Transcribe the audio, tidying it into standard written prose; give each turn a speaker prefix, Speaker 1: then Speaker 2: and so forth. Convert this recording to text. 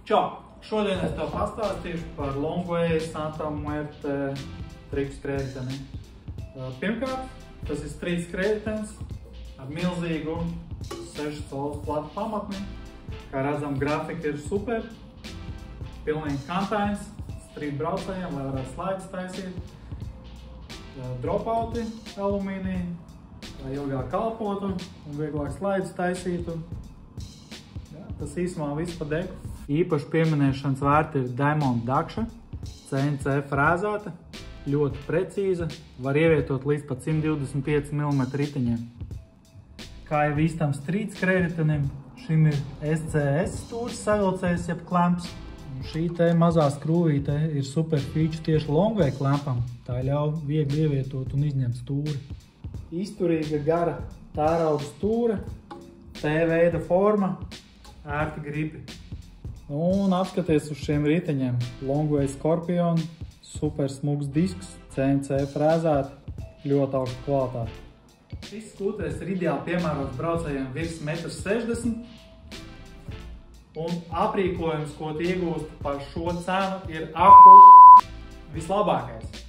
Speaker 1: Čau! Šodien es tev pastāstīšu par Longway Santa Muerte triku skrējteni. Pirmkārt, tas ir strīt skrējtenis ar milzīgu 6 colas platu pamatni. Kā redzam, grafika ir super, pilnīgi kantains, strīt braucējiem, lai varētu slaidus taisīt. Dropouti alumīnija, lai ilgāk kalpotu un vieglāk slaidus taisītu. Tas īsumā viss pa deku. Īpaši pieminēšanas vērti ir Diamond Dakša, CNC frēzēta, ļoti precīza, var ievietot līdz pat 125 mm riteņiem. Kā jau īstam strīt skrējritenim, šim ir SCS stūris savilcējs jeb klemps. Šī te mazā skrūvīte ir super feature tieši Longway klempam, tā ļauj viegli ievietot un izņemt stūri. Izturīga gara tērauda stūra, T-veida forma, ērti gripi. Un apskaties uz šiem riteņiem. Longway Scorpion, super smugs disks, CNC frēzēta, ļoti augsta kvalitāte. Šis skūters ir ideāli piemērots braucējiem virs 1,60 m. Un aprīkojums, ko tu iegūst par šo cenu, ir vislabākais.